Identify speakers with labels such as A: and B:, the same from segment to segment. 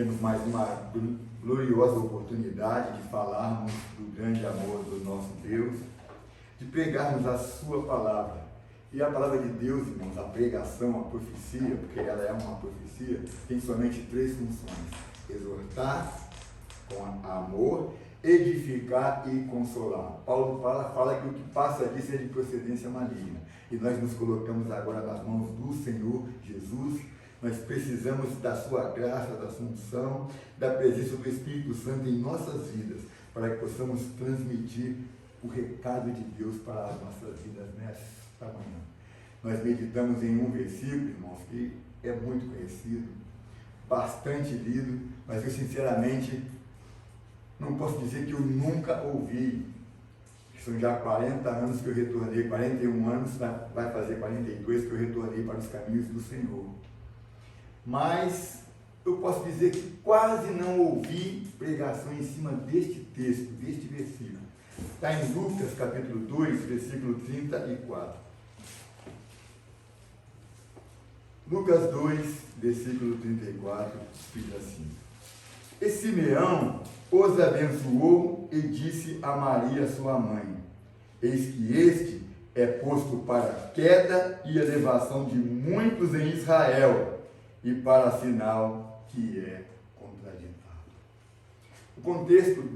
A: Temos mais uma gloriosa oportunidade de falarmos do grande amor do nosso Deus, de pregarmos a sua palavra. E a palavra de Deus, irmãos, a pregação, a profecia, porque ela é uma profecia, tem somente três funções: exortar com amor, edificar e consolar. Paulo fala que o que passa disso é de procedência maligna. E nós nos colocamos agora nas mãos do Senhor Jesus. Nós precisamos da sua graça, da sua unção, da presença do Espírito Santo em nossas vidas, para que possamos transmitir o recado de Deus para as nossas vidas nesta manhã. Nós meditamos em um versículo, irmãos, que é muito conhecido, bastante lido, mas eu sinceramente não posso dizer que eu nunca ouvi. São já 40 anos que eu retornei, 41 anos, vai fazer 42 que eu retornei para os caminhos do Senhor. Mas eu posso dizer que quase não ouvi pregação em cima deste texto, deste versículo. Está em Lucas capítulo 2, versículo 34. Lucas 2, versículo 34, diz assim: E Simeão os abençoou e disse a Maria, sua mãe: Eis que este é posto para a queda e elevação de muitos em Israel, e para sinal que é contraditado. O contexto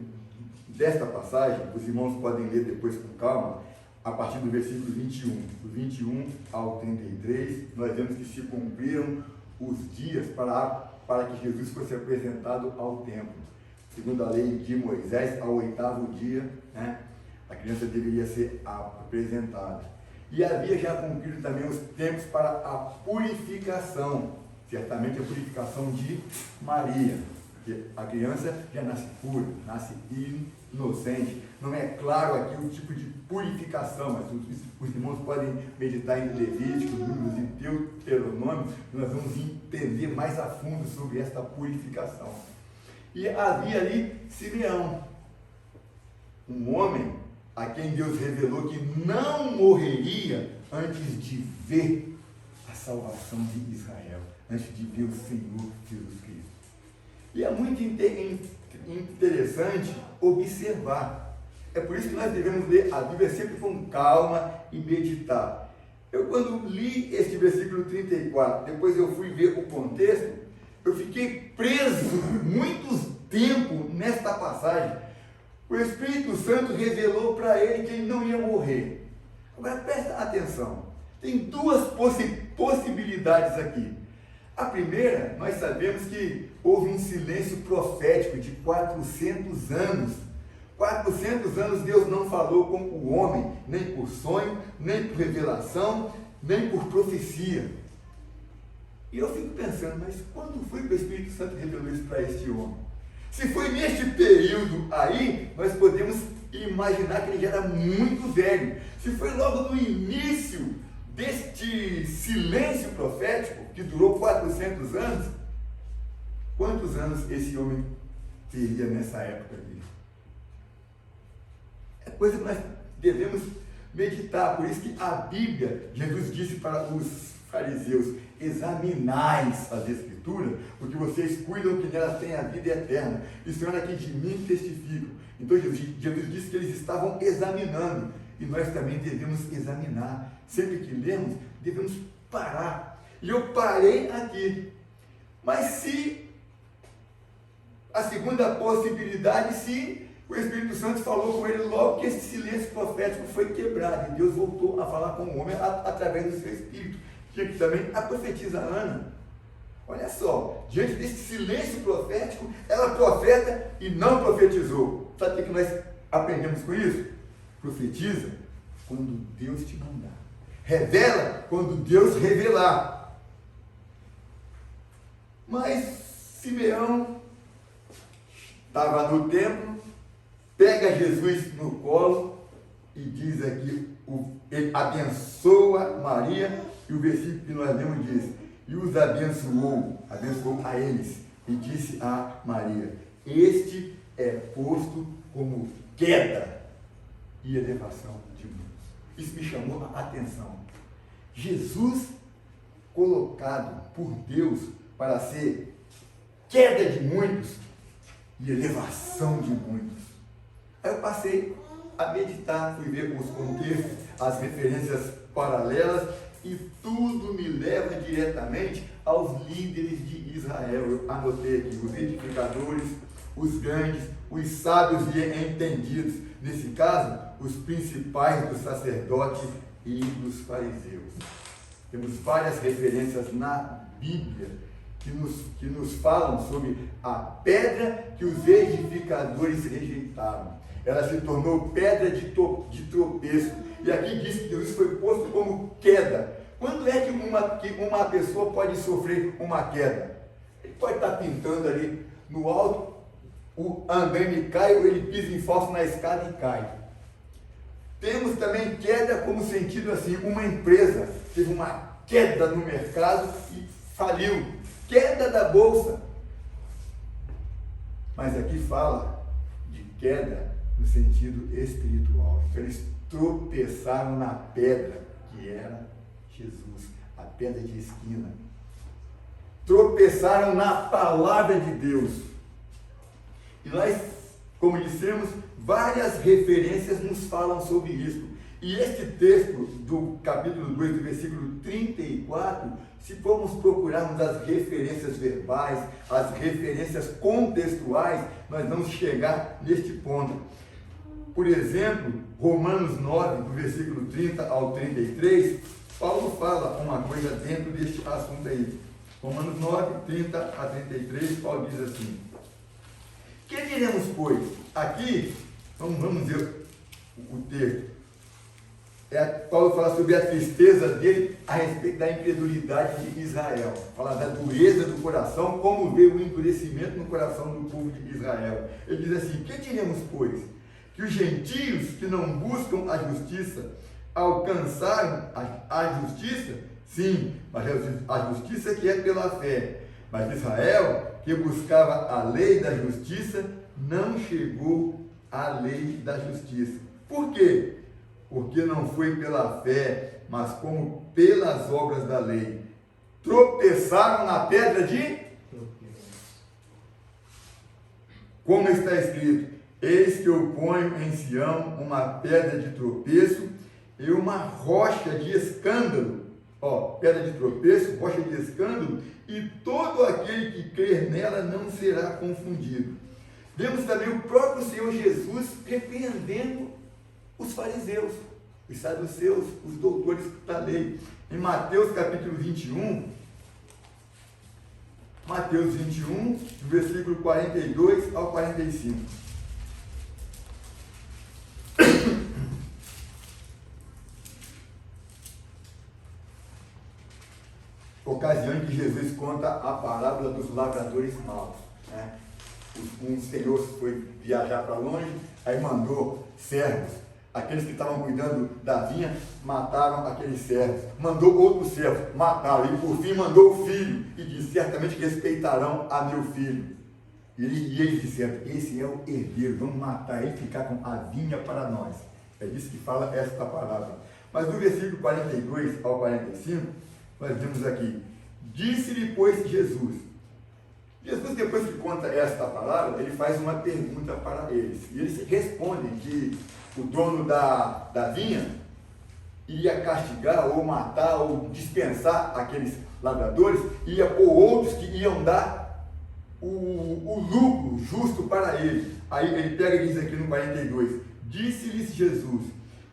A: desta passagem, os irmãos podem ler depois com calma, a partir do versículo 21. Do 21 ao 33, nós vemos que se cumpriram os dias para que Jesus fosse apresentado ao templo. Segundo a lei de Moisés, ao 8º dia, a criança deveria ser apresentada. E havia já cumprido também os tempos para a purificação. Certamente a purificação de Maria, porque a criança já nasce pura, nasce inocente. Não é claro aqui o tipo de purificação, mas os irmãos podem meditar em Levítico, Números e Deuteronômio, nós vamos entender mais a fundo sobre esta purificação. E havia ali Simeão, um homem a quem Deus revelou que não morreria antes de ver a salvação de Israel, antes de ver o Senhor Jesus Cristo. E é muito interessante observar. É por isso que nós devemos ler a Bíblia sempre com calma e meditar. Eu, quando li este versículo 34, depois eu fui ver o contexto, eu fiquei preso muito tempo nesta passagem. O Espírito Santo revelou para ele que ele não ia morrer. Agora presta atenção, tem duas possibilidades aqui. A primeira, nós sabemos que houve um silêncio profético de 400 anos. 400 anos Deus não falou com o homem, nem por sonho, nem por revelação, nem por profecia. E eu fico pensando, mas quando foi que o Espírito Santo revelou isso para este homem? Se foi neste período aí, nós podemos imaginar que ele já era muito velho. Se foi logo no início deste silêncio profético, que durou 400 anos, quantos anos esse homem teria nessa época aqui? É coisa que nós devemos meditar. Por isso que a Bíblia, Jesus disse para os fariseus: examinais as Escrituras, porque vocês cuidam que nelas tem a vida eterna, e o Senhor aqui de mim testificam. Então Jesus disse que eles estavam examinando, e nós também devemos examinar. Sempre que lemos, devemos parar. E eu parei aqui. Mas se a segunda possibilidade, se o Espírito Santo falou com ele logo que esse silêncio profético foi quebrado, e Deus voltou a falar com o homem através do seu Espírito, que aqui também a profetisa Ana. Olha só, diante desse silêncio profético, ela profeta e não profetizou. Sabe o que nós aprendemos com isso? Profetiza quando Deus te mandar. Revela quando Deus revelar. Mas Simeão estava no templo, pega Jesus no colo e diz aqui, ele abençoa Maria, e o versículo que nós lemos diz: e os abençoou a eles, e disse a Maria: este é posto como queda e elevação de muitos. Isso me chamou a atenção. Jesus colocado por Deus para ser queda de muitos e elevação de muitos. Aí eu passei a meditar, fui ver os contextos, as referências paralelas, e tudo me leva diretamente aos líderes de Israel. Eu anotei aqui os edificadores, os grandes, os sábios e entendidos. Nesse caso, os principais dos sacerdotes e dos fariseus. Temos várias referências na Bíblia que nos falam sobre a pedra que os edificadores rejeitaram. Ela se tornou pedra de tropeço. E aqui diz que Jesus foi posto como queda. Quando é que uma pessoa pode sofrer uma queda? Ele pode estar pintando ali no alto, o andaime cai, ou ele pisa em falso na escada e cai. Temos também queda como sentido assim, uma empresa teve uma queda no mercado e faliu. Queda da bolsa. Mas aqui fala de queda no sentido espiritual. Então eles tropeçaram na pedra que era Jesus, a pedra de esquina. Tropeçaram na palavra de Deus. E nós, como dissemos, várias referências nos falam sobre isso. E este texto do capítulo 2, do versículo 34, se formos procurarmos as referências verbais, as referências contextuais, nós vamos chegar neste ponto. Por exemplo, Romanos 9, do versículo 30 ao 33, Paulo fala uma coisa dentro deste assunto aí. Romanos 9, 30 a 33, Paulo diz assim: que diremos, pois? Aqui, vamos ver o texto. Paulo fala sobre a tristeza dele a respeito da incredulidade de Israel. Fala da dureza do coração, como veio o endurecimento no coração do povo de Israel. Ele diz assim: que diremos, pois? Que os gentios que não buscam a justiça alcançaram a justiça? Sim, mas a justiça que é pela fé. Mas Israel, que buscava a lei da justiça, não chegou à lei da justiça. Por quê? Porque não foi pela fé, mas como pelas obras da lei. Tropeçaram na pedra de... Como está escrito: eis que eu ponho em Sião uma pedra de tropeço e uma rocha de escândalo. Pedra de tropeço, rocha de escândalo, e todo aquele que crer nela não será confundido. Vemos também o próprio Senhor Jesus repreendendo os fariseus, os saduceus, os doutores da lei. Em Mateus capítulo 21, Mateus 21, do versículo 42 ao 45. Ocasião em que Jesus conta a parábola dos lavradores maus. Né? Um senhor foi viajar para longe, aí mandou servos. Aqueles que estavam cuidando da vinha mataram aqueles servos. Mandou outro servo, mataram. E por fim mandou o filho e disse: certamente respeitarão a meu filho. E eles disseram: esse é o herdeiro, vamos matar ele e ficar com a vinha para nós. É disso que fala esta palavra. Mas do versículo 42 ao 45, nós vemos aqui: disse-lhe, pois, Jesus. Jesus, depois que conta esta palavra, ele faz uma pergunta para eles. E eles respondem que o dono da vinha ia castigar, ou matar, ou dispensar aqueles lavradores, ia pôr outros que iam dar o lucro justo para ele. Aí ele pega e diz aqui no 42, disse-lhes Jesus: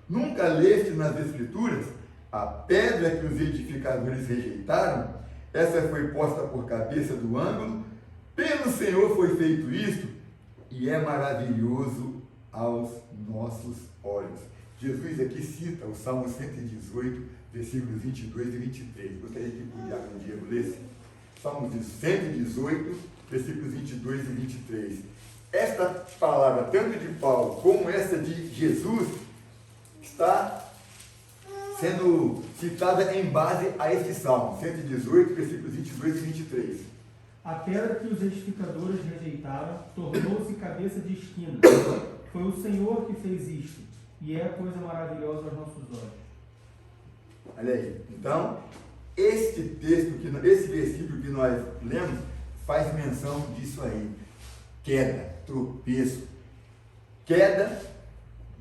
A: nunca leste nas Escrituras a pedra que os edificadores rejeitaram? Essa foi posta por cabeça do ângulo, pelo Senhor foi feito isto, e é maravilhoso aos nossos olhos. Jesus aqui cita o Salmo 118, versículos 22 e 23. Gostaria que o Diácono Diego lesse. Salmo 118, versículos 22 e 23. Esta palavra, tanto de Paulo como essa de Jesus, está sendo citada em base a este Salmo 118, versículos 22 e 23.
B: A pedra que os edificadores rejeitaram tornou-se cabeça de esquina. Foi o Senhor que fez isto, e é coisa maravilhosa aos nossos olhos. Olha
A: aí. Então, esse versículo que nós lemos, faz menção disso aí. Queda, tropeço. Queda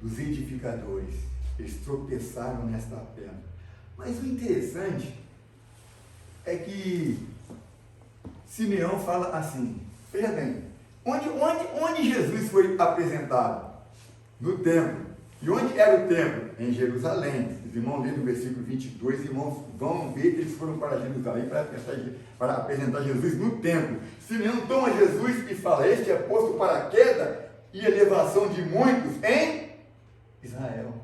A: dos edificadores. Eles tropeçaram nesta pedra. Mas o interessante é que Simeão fala assim, veja bem, onde Jesus foi apresentado? No templo. E onde era o templo? Em Jerusalém. Os irmãos lêem no versículo 22, os irmãos vão ver que eles foram para Jerusalém para apresentar Jesus no templo. Simeão toma Jesus e fala, este é posto para a queda e elevação de muitos em Israel.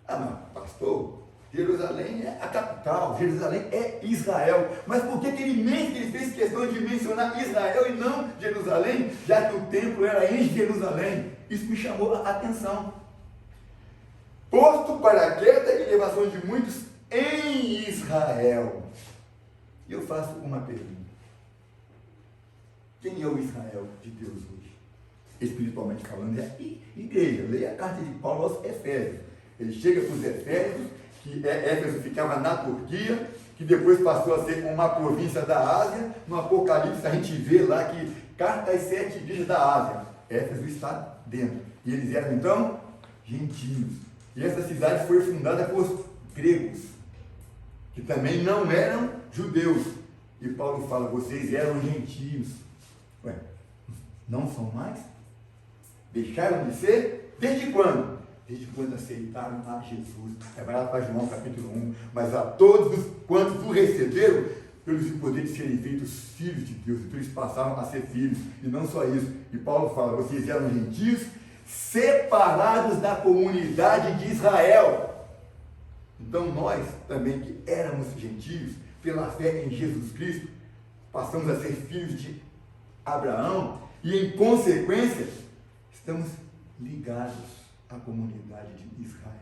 A: Ah, mas pastor, Jerusalém é a capital, Jerusalém é Israel. Mas por que ele fez questão de mencionar Israel e não Jerusalém, já que o templo era em Jerusalém? Isso me chamou a atenção. Posto para a queda e elevação de muitos em Israel. E eu faço uma pergunta. Quem é o Israel de Deus hoje? Espiritualmente falando, é a igreja. Leia a carta de Paulo aos Efésios. Ele chega para os Efésios, que Éfeso ficava na Turquia, que depois passou a ser uma província da Ásia. No Apocalipse a gente vê lá que carta às 7 igrejas da Ásia. Éfeso está dentro. E eles eram então gentios. E essa cidade foi fundada por gregos, que também não eram judeus. E Paulo fala, vocês eram gentios. Ué, não são mais? Deixaram de ser? Desde quando? Desde quando aceitaram a Jesus. Vai lá para João capítulo 1. Mas a todos quantos o receberam, pelos o poder de serem feitos filhos de Deus. Então eles passaram a ser filhos. E não só isso. E Paulo fala, vocês eram gentios, separados da comunidade de Israel. Então nós também, que éramos gentios, pela fé em Jesus Cristo, passamos a ser filhos de Abraão. E em consequência, estamos ligados a comunidade de Israel.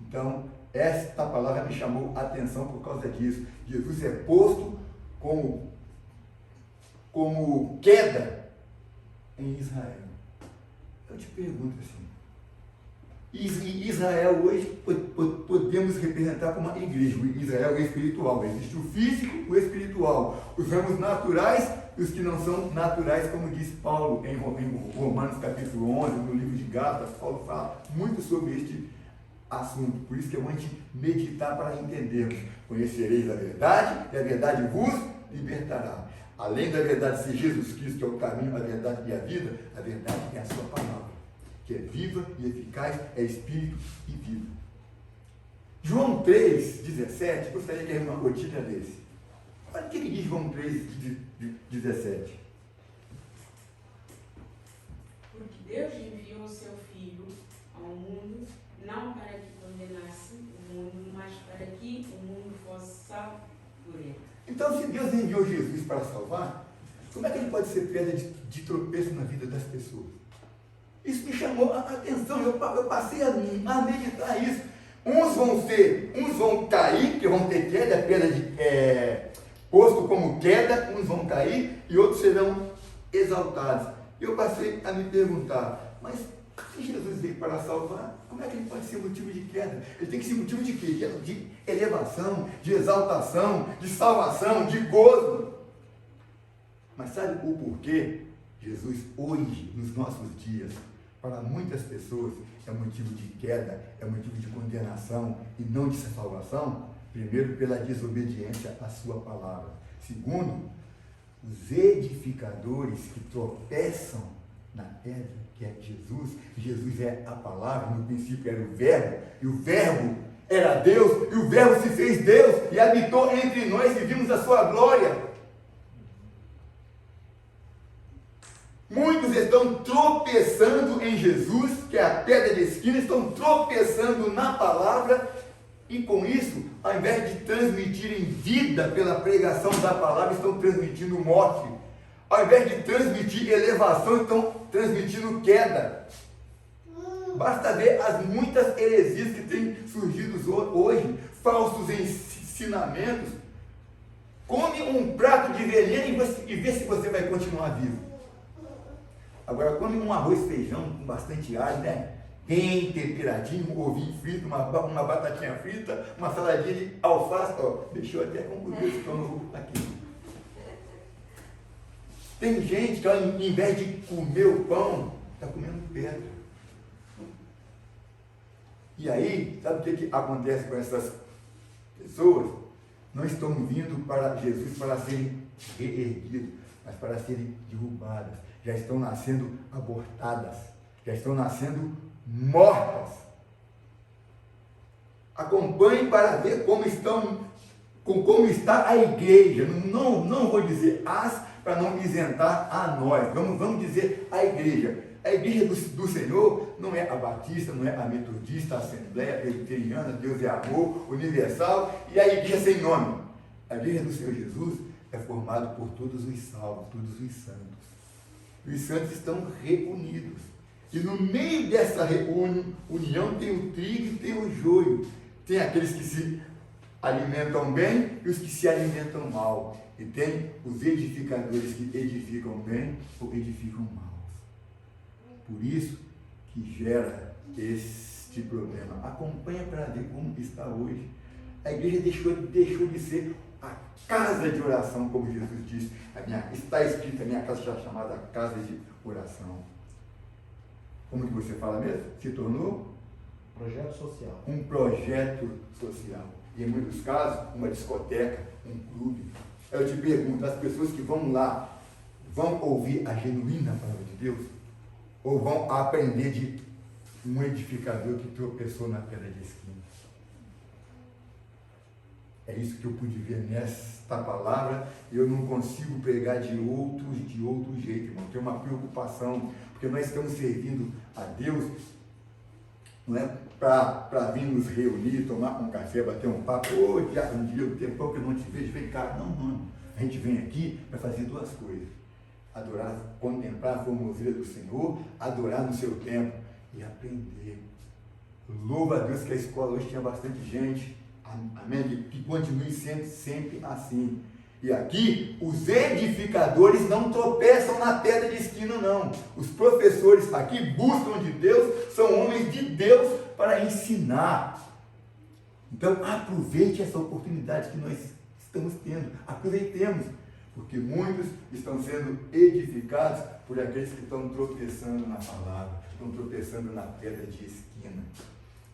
A: Então, esta palavra me chamou a atenção por causa disso. Jesus é posto como queda em Israel. Eu te pergunto assim, Israel hoje podemos representar como uma igreja. O Israel é espiritual. Existe o físico e o espiritual. Os ramos naturais e os que não são naturais, como diz Paulo em Romanos capítulo 11, no livro de Gálatas. Paulo fala muito sobre este assunto. Por isso que é bom a gente meditar para entendermos. Conhecereis a verdade e a verdade vos libertará. Além da verdade ser Jesus Cristo, que é o caminho, a verdade e a vida, a verdade é a sua palavra, que é viva e eficaz, é espírito e vida. João 3,17, gostaria que a irmã Otília lesse. Olha o que ele diz João 3,17.
C: Porque Deus enviou o seu Filho ao mundo, não para que condenasse o mundo, mas para que o mundo fosse salvo por ele.
A: Então, se Deus enviou Jesus para salvar, como é que ele pode ser pedra de tropeço na vida das pessoas? Isso me chamou a atenção, eu passei a meditar isso. Uns vão cair, que vão ter queda, pedra posto como queda, uns vão cair e outros serão exaltados. Eu passei a me perguntar, mas se Jesus veio para salvar, como é que ele pode ser motivo de queda? Ele tem que ser motivo de quê? De elevação, de exaltação, de salvação, de gozo. Mas sabe o porquê? Jesus hoje, nos nossos dias, para muitas pessoas é motivo de queda, é motivo de condenação e não de salvação. Primeiro, pela desobediência à sua palavra. Segundo, os edificadores que tropeçam na pedra, que é Jesus. Jesus é a palavra, no princípio era o verbo, e o verbo era Deus, e o verbo se fez Deus e habitou entre nós e vimos a sua glória. Muitos estão tropeçando em Jesus, que é a pedra de esquina, estão tropeçando na palavra, e com isso, ao invés de transmitirem vida pela pregação da palavra, estão transmitindo morte. Ao invés de transmitir elevação, estão transmitindo queda. Basta ver as muitas heresias que têm surgido hoje, falsos ensinamentos. Come um prato de veneno e vê se você vai continuar vivo. Agora, come um arroz e feijão com bastante alho, né? Bem temperadinho, um ovinho frito, uma batatinha frita, uma saladinha de alface. Ó, deixou até com o estômago aqui. Tem gente que, ao invés de comer o pão, está comendo pedra. E aí, sabe o que acontece com essas pessoas? Não estão vindo para Jesus para serem reerguidos, mas para serem derrubadas. Já estão nascendo abortadas, já estão nascendo mortas. Acompanhe para ver como está a igreja. Não vou dizer para não isentar a nós. Vamos dizer a igreja. A igreja do Senhor não é a batista, não é a metodista, a assembleia presbiteriana, Deus é amor, universal, e a igreja sem nome. A igreja do Senhor Jesus é formada por todos os salvos, todos os santos. Os santos estão reunidos. E no meio dessa união tem o trigo e tem o joio. Tem aqueles que se alimentam bem e os que se alimentam mal. E tem os edificadores que edificam bem ou edificam mal. Por isso que gera este problema. Acompanha para ver como está hoje. A igreja deixou de ser a casa de oração, como Jesus disse. Está escrito, a minha casa já chamada casa de oração. Como que você fala mesmo? Se tornou?
B: Projeto social.
A: Um projeto social. E em muitos casos, uma discoteca, um clube. Eu te pergunto, as pessoas que vão lá, vão ouvir a genuína palavra de Deus? Ou vão aprender de um edificador que tropeçou na pedra de esquina? É isso que eu pude ver nesta palavra. Eu não consigo pregar de outro jeito, irmão. Tem uma preocupação, porque nós estamos servindo a Deus, não é para vir nos reunir, tomar um café, bater um papo. Ô, Diácono Diego, tem pouco que eu não te vejo, vem cá. Não. A gente vem aqui para fazer duas coisas: adorar, contemplar a formosura do Senhor, adorar no seu tempo e aprender. Louva a Deus que a escola hoje tinha bastante gente. Amém? Que continue sendo sempre assim. E aqui, os edificadores não tropeçam na pedra de esquina, não. Os professores aqui buscam de Deus, são homens de Deus para ensinar. Então, aproveite essa oportunidade que nós estamos tendo. Aproveitemos, porque muitos estão sendo edificados por aqueles que estão tropeçando na palavra, estão tropeçando na pedra de esquina.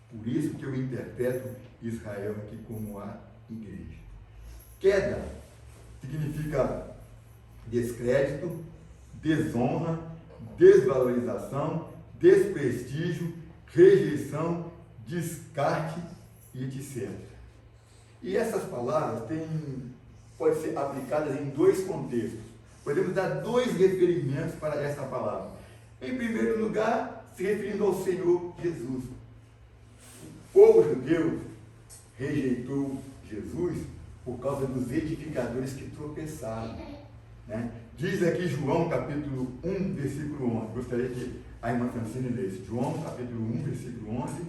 A: Por isso que eu interpreto Israel aqui como a igreja. Queda significa descrédito, desonra, desvalorização, desprestígio, rejeição, descarte e etc. E essas palavras podem ser aplicadas em dois contextos. Podemos dar dois referimentos para essa palavra. Em primeiro lugar, se referindo ao Senhor Jesus. O povo judeu rejeitou Jesus por causa dos edificadores que tropeçaram. Né? Diz aqui João capítulo 1, versículo 11. Gostaria que a irmã Francine lesse. João capítulo 1, versículo 11.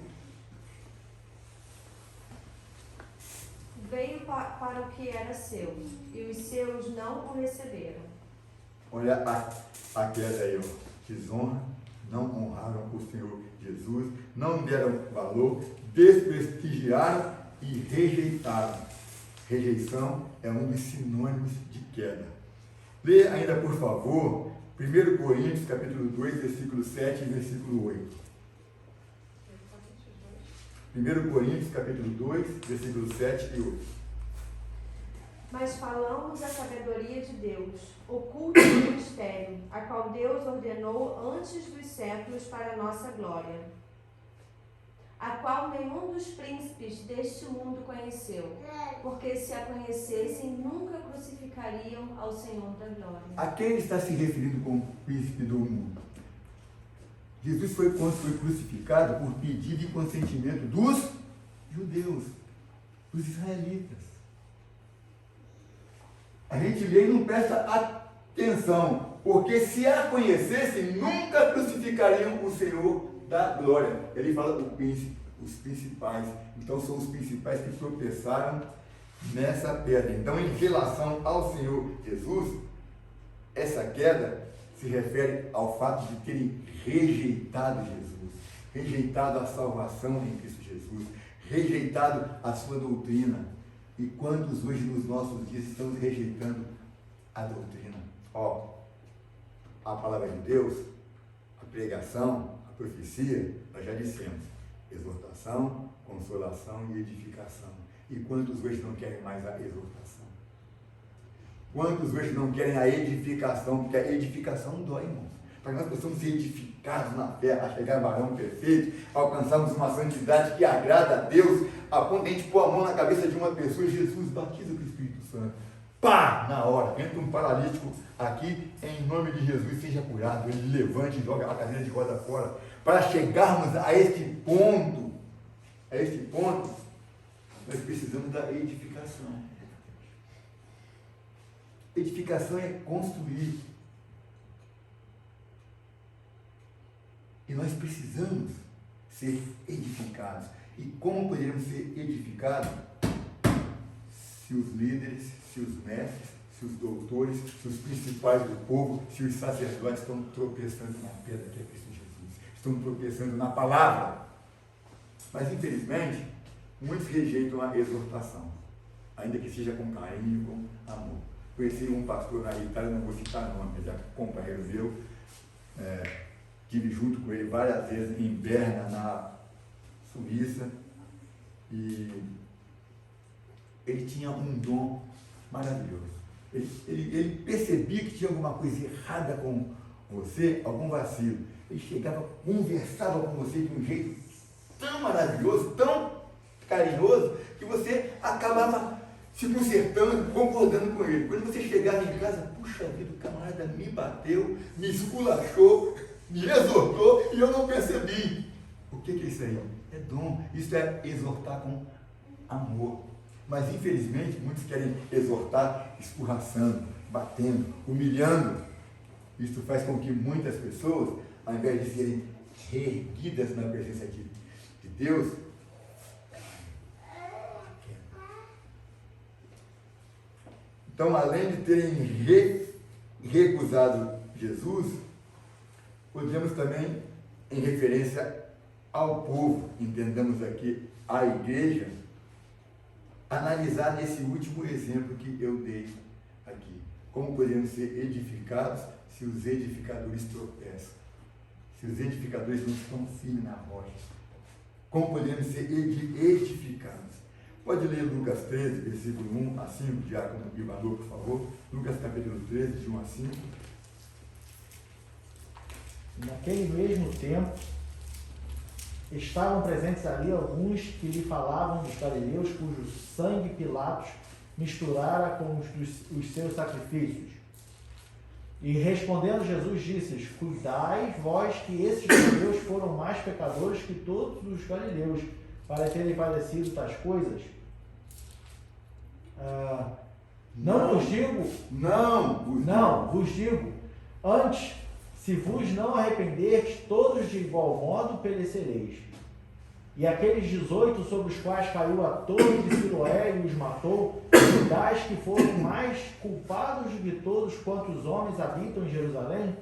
D: Veio para o que era seu, e os seus não o receberam.
A: Olha a queda aí, ó. Desonra, não honraram o Senhor Jesus, não deram valor, desprestigiaram e rejeitaram. Rejeição é um dos sinônimos de queda. Lê ainda, por favor, 1 Coríntios, capítulo 2, versículo 7 e versículo 8. 1 Coríntios, capítulo 2, versículo 7 e 8.
D: Mas falamos a sabedoria de Deus, oculta no mistério, a qual Deus ordenou antes dos séculos para a nossa glória, a qual nenhum dos príncipes deste mundo conheceu, porque se a conhecessem, nunca crucificariam ao Senhor da glória.
A: A quem ele está se referindo como príncipe do mundo? Jesus foi crucificado por pedido e consentimento dos judeus, dos israelitas. A gente lê e não presta atenção, porque se a conhecessem, nunca crucificariam o Senhor da glória. Ele fala do príncipe, os principais. Então são os principais que tropeçaram nessa pedra. Então, em relação ao Senhor Jesus, essa queda se refere ao fato de terem rejeitado Jesus, rejeitado a salvação em Cristo Jesus, rejeitado a sua doutrina. E quantos hoje nos nossos dias estamos rejeitando a doutrina? a palavra de Deus, a pregação, a profecia, nós já dissemos, exortação, consolação e edificação. E quantos hoje não querem mais a exortação? Quantos hoje não querem a edificação? Porque a edificação dói, irmãos. Para que nós possamos ser edificados na fé, a chegar a varão perfeito, alcançarmos uma santidade que agrada a Deus, a ponto de a gente pôr a mão na cabeça de uma pessoa e Jesus batiza com o Espírito Santo. Pá! Na hora, entra um paralítico aqui, em nome de Jesus, seja curado. Ele levante e joga a cadeira de roda fora. Para chegarmos a este ponto, nós precisamos da edificação. Edificação é construir. E nós precisamos ser edificados. E como poderemos ser edificados? Se os líderes, se os mestres, se os doutores, se os principais do povo, se os sacerdotes estão tropeçando na pedra que é Cristo Jesus, estão tropeçando na palavra. Mas, infelizmente, muitos rejeitam a exortação, ainda que seja com carinho, com amor. Conheci um pastor na Itália, não vou citar nome, mas é companheiro meu, estive junto com ele várias vezes em Berna, na Suíça, e ele tinha um dom maravilhoso. Ele percebia que tinha alguma coisa errada com você, algum vacilo. Ele chegava, conversava com você de um jeito tão maravilhoso, tão carinhoso, que você acabava se consertando, concordando com ele. Quando você chegava em casa, puxa vida, o camarada me bateu, me esculachou, me exortou e eu não percebi. O que é isso aí? É dom. Isso é exortar com amor. Mas, infelizmente, muitos querem exortar escorraçando, batendo, humilhando. Isso faz com que muitas pessoas, ao invés de serem reerguidas na presença de Deus, então, além de terem recusado Jesus, podemos também, em referência ao povo, entendamos aqui a igreja, analisar nesse último exemplo que eu dei aqui. Como podemos ser edificados se os edificadores tropeçam? Se os edificadores não estão firmes na rocha? Como podemos ser edificados? Pode ler Lucas 13, versículo 1 a 5, diácono Ivanor, por favor. Lucas capítulo 13, de 1 a 5.
E: Naquele mesmo tempo, estavam presentes ali alguns que lhe falavam dos galileus, cujo sangue Pilatos misturara com os seus sacrifícios. E respondendo Jesus disse-lhes: cuidai vós que esses galileus foram mais pecadores que todos os galileus, para terem padecido tais coisas. Não vos digo, antes, se vos não arrependerdes, todos de igual modo perecereis. E aqueles 18 sobre os quais caiu a torre de Siloé e os matou, cuidais que foram mais culpados de todos quantos homens habitam em Jerusalém?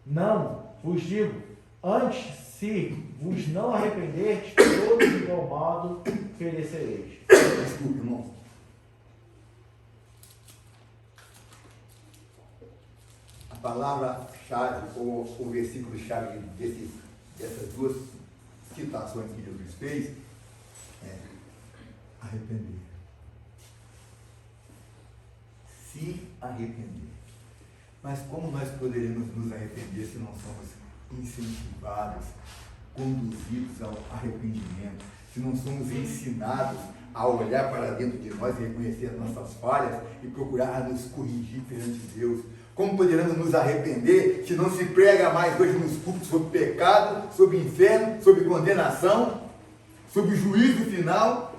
E: Não vos digo, antes, se vos não arrependerdes, todos de igual modo perecereis.
A: Desculpe, irmão. A palavra-chave, ou o versículo-chave dessas duas citações que Jesus fez é arrepender. Se arrepender. Mas como nós poderemos nos arrepender se não somos incentivados, conduzidos ao arrependimento, se não somos ensinados a olhar para dentro de nós e reconhecer as nossas falhas e procurar nos corrigir perante Deus? Como poderemos nos arrepender se não se prega mais hoje nos cultos sobre pecado, sobre inferno, sobre condenação, sobre juízo final?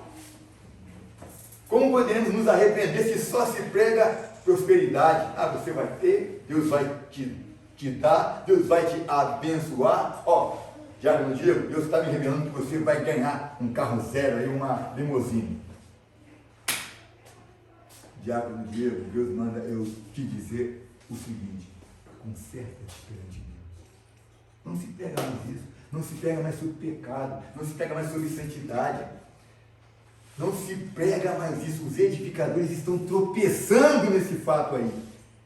A: Como poderemos nos arrepender se só se prega prosperidade? Você vai ter, Deus vai te dar, Deus vai te abençoar. Diácono Diego, Deus está me revelando que você vai ganhar um carro zero aí, uma limusine. Diácono Diego, Deus manda eu te dizer o seguinte: conserta-te perante Deus. Não se pega mais isso, não se pega mais sobre pecado, não se pega mais sobre santidade, não se prega mais isso. Os edificadores estão tropeçando nesse fato aí,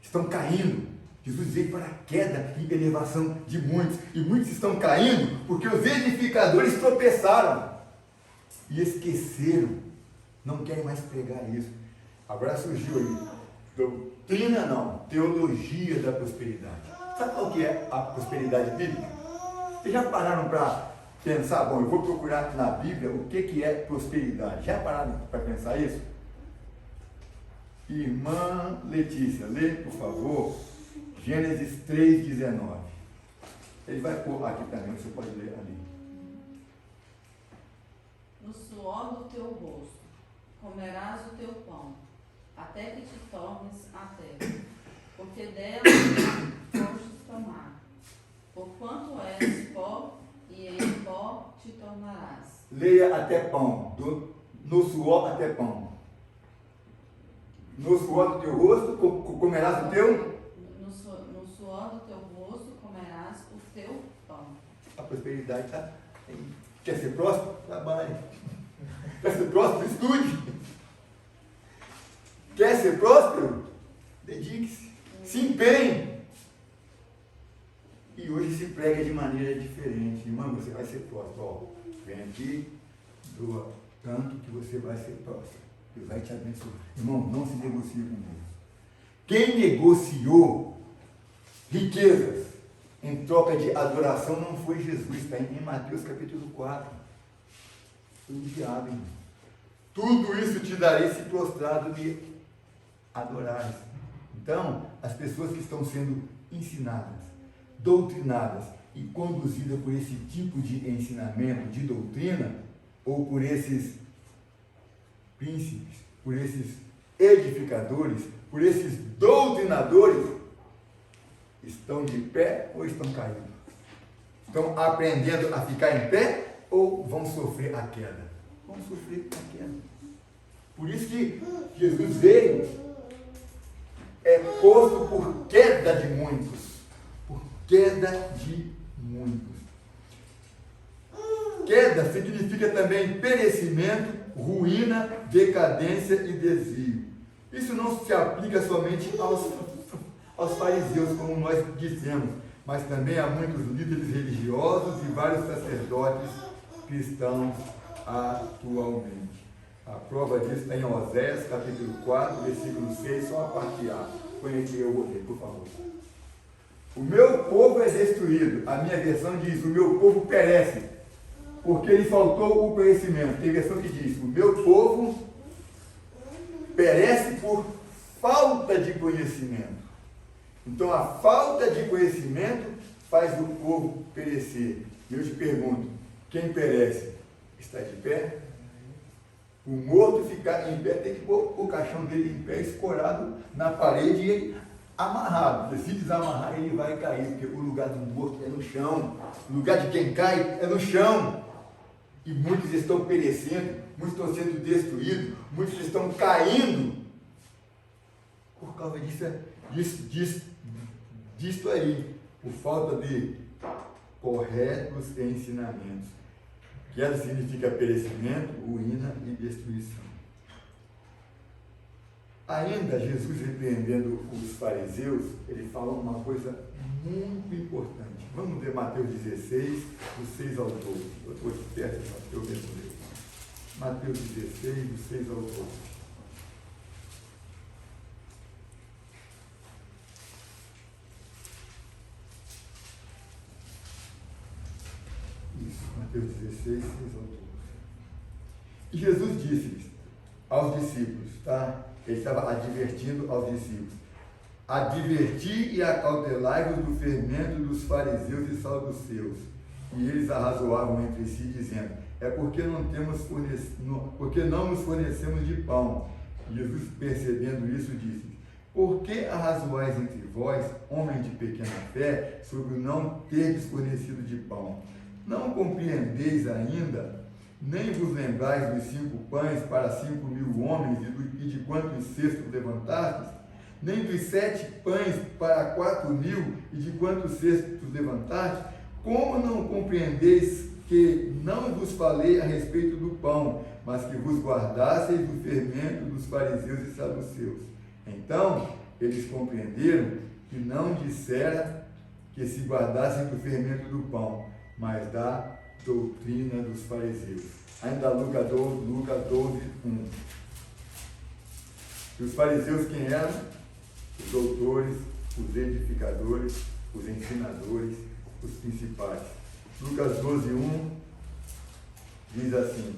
A: estão caindo. Jesus veio para a queda e elevação de muitos. E muitos estão caindo porque os edificadores tropeçaram e esqueceram. Não querem mais pregar isso. Agora surgiu aí, doutrina não, teologia da prosperidade. Sabe qual que é a prosperidade bíblica? Vocês já pararam para pensar, bom, eu vou procurar na Bíblia o que é prosperidade. Já pararam para pensar isso? Irmã Letícia, lê, por favor, Gênesis 3,19. Ele vai pôr aqui também, você pode ler ali.
F: No suor do teu rosto comerás o teu pão, até que te tornes a terra, porque dela foste tomar. Porquanto és pó, e em pó te tornarás.
A: Leia até pão, no suor até pão. No suor do teu rosto comerás o teu?
F: No suor do teu rosto comerás o teu pão.
A: A prosperidade está. Quer ser próspero? Trabalhe. Quer ser próspero? Estude. Quer ser próspero? Dedique-se. Se empenhe. E hoje se prega de maneira diferente. Irmão, você vai ser próspero. Ó, vem aqui, doa tanto que você vai ser próspero. Ele vai te abençoar. Irmão, não se negocie com Deus. Quem negociou riquezas em troca de adoração não foi Jesus, está em Mateus capítulo 4. Foi o diabo, irmão. Tudo isso te darei se prostrado me adorares. Então, as pessoas que estão sendo ensinadas, doutrinadas e conduzidas por esse tipo de ensinamento, de doutrina, ou por esses príncipes, por esses edificadores, por esses doutrinadores, estão de pé ou estão caindo? Estão aprendendo a ficar em pé ou vão sofrer a queda? Vão sofrer a queda. Por isso que Jesus veio, posto por queda de muitos. Por queda de muitos. Queda significa também perecimento, ruína, decadência e desvio. Isso não se aplica somente aos fariseus, como nós dissemos, mas também a muitos líderes religiosos e vários sacerdotes cristãos atualmente. A prova disso está em Oséias, capítulo 4, versículo 6, só a parte A. Põe aqui, eu vou ler, por favor. O meu povo é destruído. A minha versão diz, o meu povo perece, porque lhe faltou o conhecimento. Tem versão que diz, o meu povo perece por falta de conhecimento. Então a falta de conhecimento faz o povo perecer. E eu te pergunto, quem perece está de pé? O morto ficar em pé tem que pôr o caixão dele em pé, escorado na parede e ele amarrado. Se desamarrar, ele vai cair, porque o lugar do morto é no chão. O lugar de quem cai é no chão. E muitos estão perecendo, muitos estão sendo destruídos, muitos estão caindo por causa disto aí, por falta de corretos ensinamentos. Queda significa perecimento, ruína e destruição. Ainda Jesus repreendendo os fariseus, ele fala uma coisa muito importante. Vamos ler Mateus 16, do 6 ao 12. Eu estou perto de Mateus mesmo ler. Mateus 16, do 6 ao 12. Isso, Mateus 16, 6 ao 12. E Jesus disse-lhes aos discípulos, tá? Ele estava advertindo aos discípulos. Adverti e acautelai-vos do fermento dos fariseus e saduceus. E eles arrazoavam entre si, dizendo, é porque não nos fornecemos de pão. E Jesus, percebendo isso, disse, por que arrazoais entre vós, homens de pequena fé, sobre o não terdes fornecido de pão? Não compreendeis ainda, nem vos lembrais dos 5 pães para 5.000 homens e de quantos cestos levantastes? Nem dos 7 pães para 4.000 e de quantos cestos levantastes? Como não compreendeis que não vos falei a respeito do pão, mas que vos guardasseis do fermento dos fariseus e saduceus? Então, eles compreenderam que não dissera que se guardassem do fermento do pão, mas da doutrina dos fariseus. Ainda Lucas 12, 1. E os fariseus quem eram? Os doutores, os edificadores, os ensinadores, os principais. Lucas 12, 1 diz assim: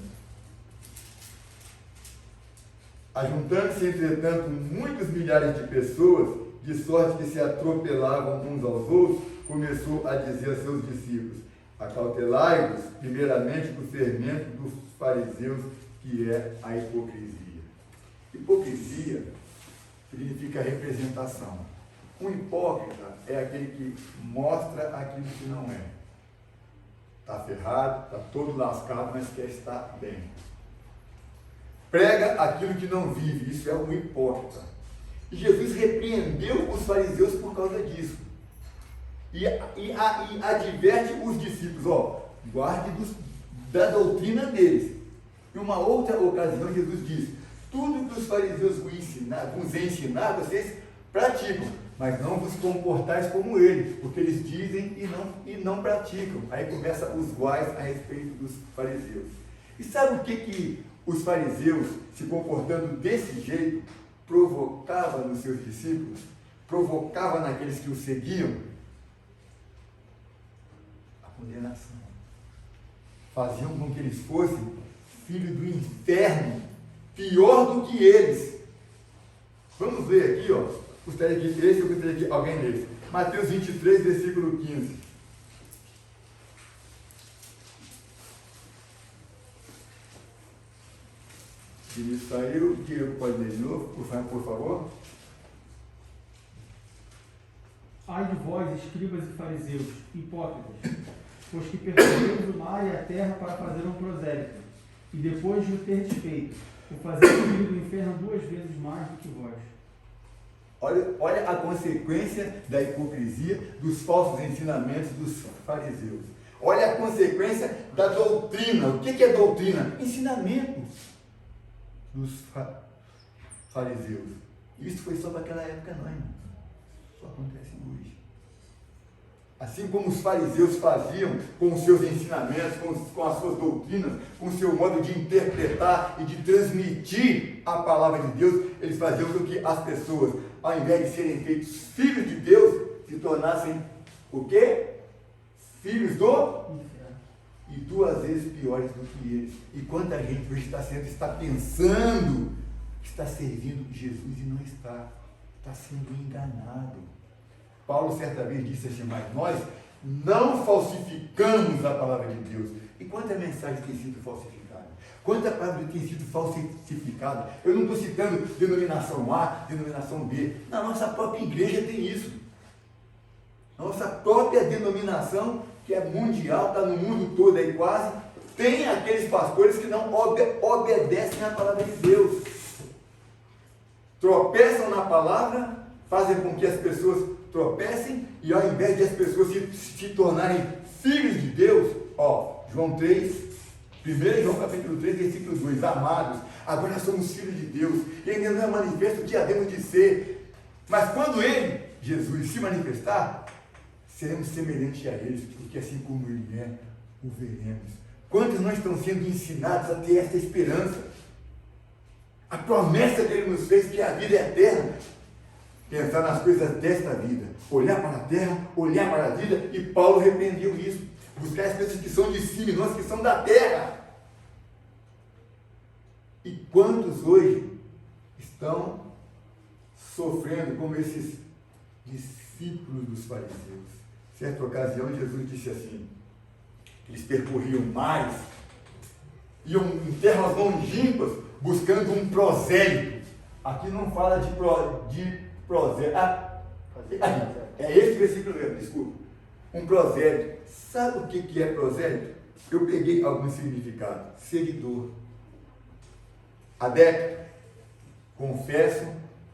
A: ajuntando-se, entretanto, muitos milhares de pessoas, de sorte que se atropelavam uns aos outros, começou a dizer a seus discípulos: acautelai-vos, primeiramente, do fermento dos fariseus, que é a hipocrisia. Hipocrisia significa representação. Um hipócrita é aquele que mostra aquilo que não é. Está ferrado, está todo lascado, mas quer estar bem. Prega aquilo que não vive, isso é um hipócrita. E Jesus repreendeu os fariseus por causa disso. E adverte os discípulos, guarde da doutrina deles. Em uma outra ocasião, Jesus diz: tudo que os fariseus vos ensinar, vocês praticam, mas não vos comportais como eles, porque eles dizem e não praticam. Aí começa os guais a respeito dos fariseus. E sabe o que os fariseus, se comportando desse jeito, provocava nos seus discípulos? Provocava naqueles que o seguiam? A condenação. Faziam com que eles fossem filhos do inferno, pior do que eles. Vamos ver aqui, gostaria de esse, eu gostaria de alguém ler. Mateus 23, versículo 15. Vinícius saiu, Diego pode ler de novo, por favor.
B: Ai de vós, escribas e fariseus, hipócritas, pois que percorreis o mar e a terra para fazer um prosélito, e depois de o terdes feito, o fazer subir do inferno 2 vezes mais do que vós.
A: Olha a consequência da hipocrisia, dos falsos ensinamentos dos fariseus. Olha a consequência da doutrina. O que é doutrina? Ensinamento dos fariseus. Isso foi só para aquela época, não, irmão. Só acontece hoje. Assim como os fariseus faziam com os seus ensinamentos, com as suas doutrinas, com o seu modo de interpretar e de transmitir a palavra de Deus, eles faziam com que as pessoas, ao invés de serem feitos filhos de Deus, se tornassem o quê? Filhos do e 2 vezes piores do que eles. E quanta gente hoje está pensando que está servindo Jesus e não está. Está sendo enganado. Paulo certa vez disse assim: mas nós não falsificamos a palavra de Deus. E quanta mensagem tem sido falsificada? Quanta palavra tem sido falsificada? Eu não estou citando denominação A, denominação B. Na nossa própria igreja tem isso. Nossa própria denominação, que é mundial, está no mundo todo aí quase, tem aqueles pastores que não obedecem à palavra de Deus. Tropeçam na palavra, fazem com que as pessoas tropecem, e ao invés de as pessoas se tornarem filhos de Deus, João 3, 1 João capítulo 3, versículo 2, amados, agora nós somos filhos de Deus, e ainda não é manifesto o que havemos de ser, mas quando Ele, Jesus, se manifestar, seremos semelhantes a Ele, porque assim como Ele é, o veremos. Quantos nós estamos sendo ensinados a ter essa esperança? A promessa que Ele nos fez, que é a vida eterna. Pensar nas coisas desta vida, olhar para a terra, olhar para a vida, e Paulo repreendeu isso. Buscar as coisas que são de cima e nós que são da terra. E quantos hoje estão sofrendo como esses discípulos dos fariseus? Certa ocasião, Jesus disse assim: eles percorriam mares, iam em terras longínquas, buscando um prosélito. Aqui não fala de prosélito. É esse versículo mesmo, desculpa. Um prosélito. Sabe o que é prosélito? Eu peguei alguns significados. Seguidor, adepto, confesso,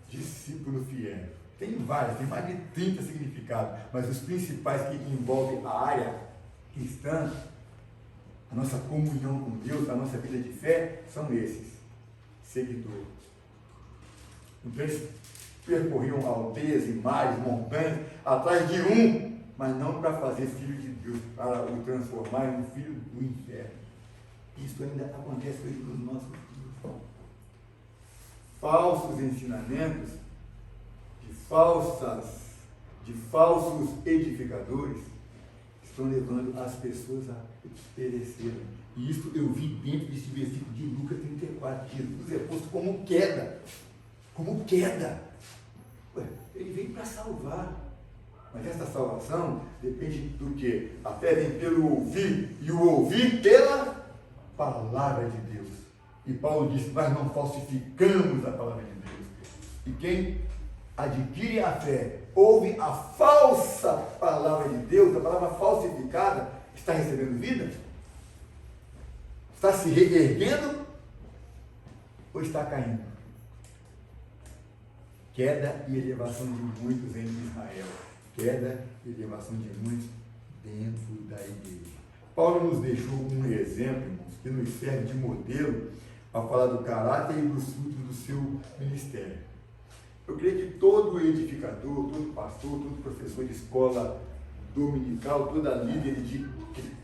A: discípulo fiel. Tem vários, tem mais de 30 significados, mas os principais que envolvem a área cristã, a nossa comunhão com Deus, a nossa vida de fé, são esses. Seguidor. Então, percorriam aldeias e mares, montanhas, atrás de um, mas não para fazer filho de Deus, para o transformar em um filho do inferno. Isso ainda acontece hoje nos nossos dias. Falsos ensinamentos de falsos edificadores estão levando as pessoas a perecerem. E isso eu vi dentro desse versículo de Lucas 34. Jesus é posto como queda. Como queda. Ué, ele veio para salvar. Mas essa salvação depende do quê? A fé vem pelo ouvir, e o ouvir pela palavra de Deus. E Paulo disse, nós não falsificamos a palavra de Deus. E quem adquire a fé, ouve a falsa palavra de Deus, a palavra falsificada, está recebendo vida? Está se reerguendo? Ou está caindo? Queda e elevação de muitos em Israel. Queda e elevação de muitos dentro da igreja. Paulo nos deixou um exemplo, irmãos, que nos serve de modelo para falar do caráter e dos frutos do seu ministério. Eu creio que todo edificador, todo pastor, todo professor de escola dominical, toda líder de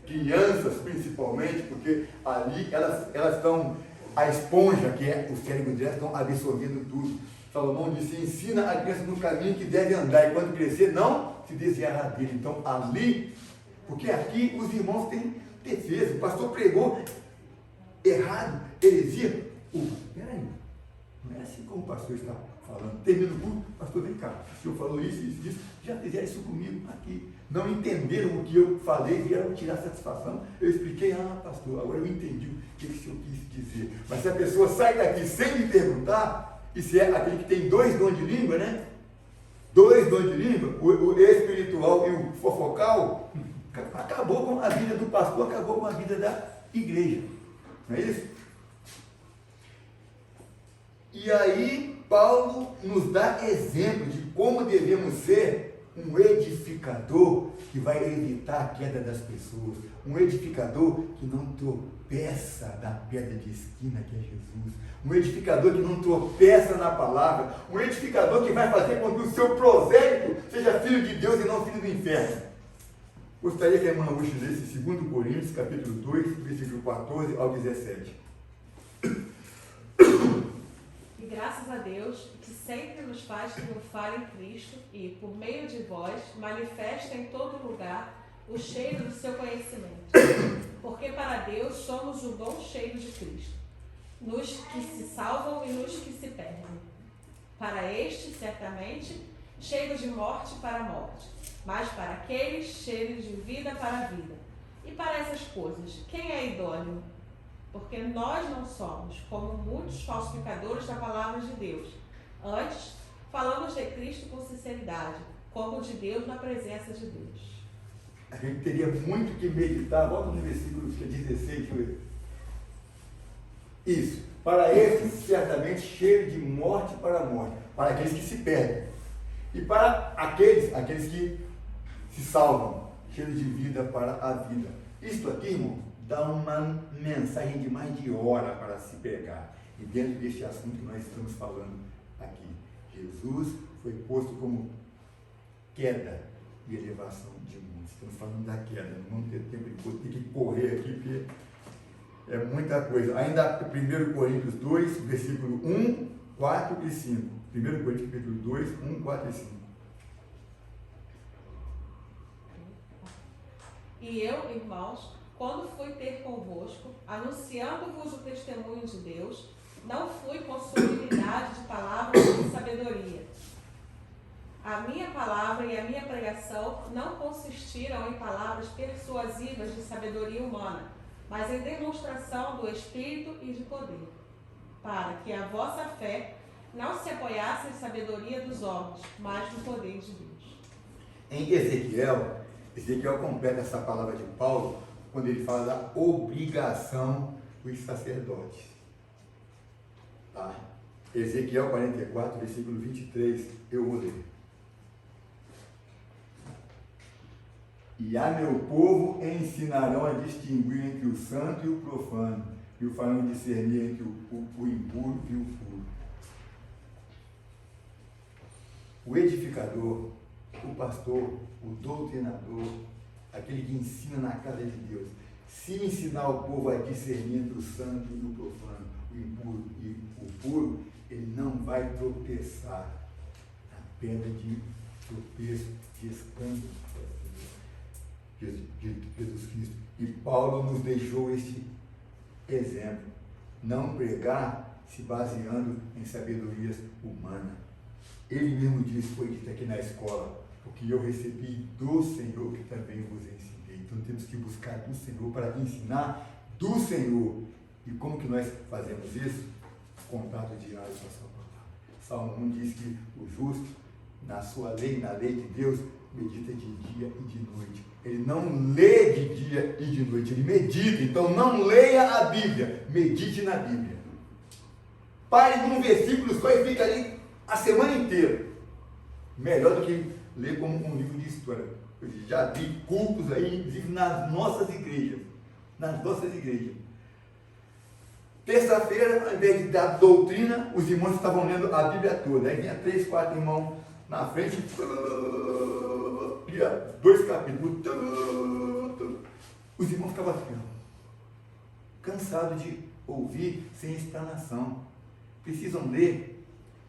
A: crianças principalmente, porque ali elas estão, a esponja que é o cérebro delas, estão absorvendo tudo. Salomão disse, ensina a criança no caminho que deve andar, e quando crescer não se desviará dele. Então ali, porque aqui os irmãos têm defesa, o pastor pregou errado, heresia. Peraí, não é assim como o pastor está falando. Termina o culto, pastor, vem cá, o senhor falou isso, já fizeram isso comigo aqui. Não entenderam o que eu falei, vieram tirar satisfação. Eu expliquei, pastor, agora eu entendi o que o senhor quis dizer. Mas se a pessoa sai daqui sem me perguntar, e se é aquele que tem 2 dons de língua, né? 2 dons de língua, o espiritual e o fofocal, acabou com a vida do pastor, acabou com a vida da igreja. Não é isso? E aí, Paulo nos dá exemplo de como devemos ser um edificador que vai evitar a queda das pessoas. Um edificador que não tropeça na pedra de esquina que é Jesus. Um edificador que não tropeça na palavra. Um edificador que vai fazer com que o seu prosélito seja filho de Deus e não filho do inferno. Gostaria que a irmã Ruth lesse 2 Coríntios, capítulo 2, versículo 14 ao 17.
G: E graças a Deus, que sempre nos faz triunfar em Cristo e, por meio de vós, manifesta em todo lugar o cheiro do seu conhecimento. Porque para Deus somos o bom cheiro de Cristo, nos que se salvam e nos que se perdem. Para estes, certamente, cheiro de morte para a morte, mas para aqueles, cheiro de vida para a vida. E para essas coisas, quem é idôneo? Porque nós não somos como muitos falsificadores da palavra de Deus. Antes, falamos de Cristo com sinceridade, como de Deus na presença de Deus.
A: A gente teria muito que meditar. Volta no versículo 16. Isso. Para esses, certamente, cheiro de morte para a morte. Para aqueles que se perdem. E para aqueles que se salvam. Cheiro de vida para a vida. Isto aqui, irmão, dá uma mensagem de mais de hora para se pegar. E dentro deste assunto que nós estamos falando aqui. Jesus foi posto como queda e elevação de muitos. Estamos falando da queda. Não vamos ter tempo de ter que correr aqui, porque é muita coisa. Ainda 1 Coríntios 2, versículo 1, 4 e 5. 1 Coríntios capítulo 2, 1, 4 e 5.
G: E eu, irmãos, quando fui ter convosco, anunciando-vos o testemunho de Deus, não fui com sublimidade de palavras de sabedoria. A minha palavra e a minha pregação não consistiram em palavras persuasivas de sabedoria humana, mas em demonstração do Espírito e de poder, para que a vossa fé não se apoiasse em sabedoria dos homens, mas no poder de Deus.
A: Em Ezequiel completa essa palavra de Paulo quando ele fala da obrigação dos sacerdotes. Tá? Ezequiel 44, versículo 23, eu vou ler. E a meu povo ensinarão a distinguir entre o santo e o profano, e o farão discernir entre o impuro e o puro. O edificador, o pastor, o doutrinador, aquele que ensina na casa de Deus, se ensinar o povo a discernir entre o santo e o profano, o impuro e o puro, ele não vai tropeçar na pedra de tropeço, de escândalo de Jesus Cristo. E Paulo nos deixou este exemplo. Não pregar se baseando em sabedorias humanas. Ele mesmo disse, foi dito aqui na escola, o que eu recebi do Senhor, que também vos ensinei. Então temos que buscar do Senhor para ensinar do Senhor. E como que nós fazemos isso? Contato diário com a sua palavra. Salmo 1 diz que o justo, na sua lei, na lei de Deus, medita de dia e de noite. Ele não lê de dia e de noite, ele medita. Então não leia a Bíblia, medite na Bíblia. Pare num versículo só e fica ali a semana inteira. Melhor do que ler como um livro de história. Eu já vi cultos aí, inclusive nas nossas igrejas. Nas nossas igrejas. Terça-feira, ao invés de dar doutrina, os irmãos estavam lendo a Bíblia toda. Aí vinha 3, 4 irmãos na frente, lia 2 capítulos. Os irmãos ficavam assim, cansados de ouvir sem explanação. Precisam ler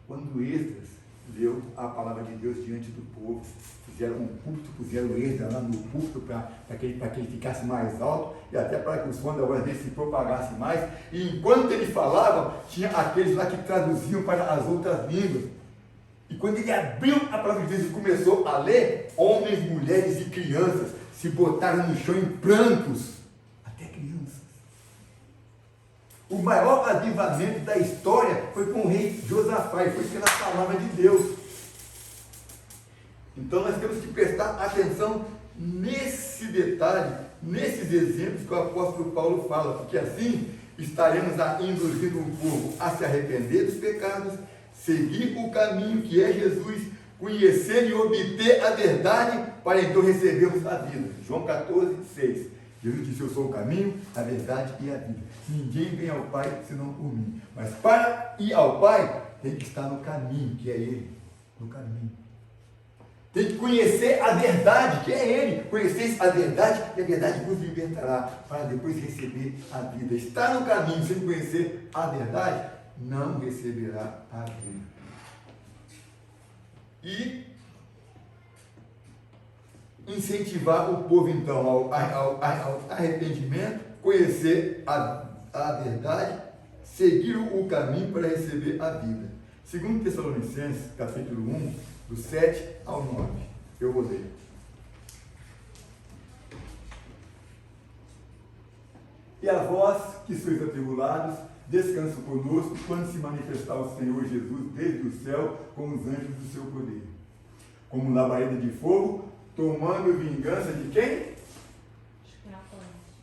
A: quando Esdras leu a palavra de Deus diante do povo. Fizeram um púlpito, puseram Esdras lá no púlpito para que ele ficasse mais alto e até para que o som da voz dele se propagasse mais. E enquanto ele falava, tinha aqueles lá que traduziam para as outras línguas. E quando ele abriu a palavra de Deus e começou a ler, homens, mulheres e crianças se botaram no chão em prantos. Até crianças. O maior avivamento da história foi com o rei Josafá, e foi pela palavra de Deus. Então nós temos que prestar atenção nesse detalhe, nesses exemplos que o apóstolo Paulo fala, porque assim estaremos induzindo o povo a se arrepender dos pecados, seguir o caminho que é Jesus, conhecer e obter a verdade, para então recebermos a vida. João 14, 6. Jesus disse, eu sou o caminho, a verdade e a vida. Ninguém vem ao Pai senão por mim. Mas para ir ao Pai, tem que estar no caminho, que é Ele. No caminho. Tem que conhecer a verdade, que é Ele. Conheceis a verdade, e a verdade vos libertará, para depois receber a vida. Estar no caminho sem conhecer a verdade, não receberá a vida. E incentivar o povo, então, ao arrependimento, conhecer a verdade, seguir o caminho para receber a vida. Segundo Tessalonicenses, capítulo 1, do 7 ao 9. Eu vou ler. E a vós que sois atribulados, descanso conosco quando se manifestar o Senhor Jesus desde o céu com os anjos do seu poder. Como labareda de fogo, tomando vingança de quem?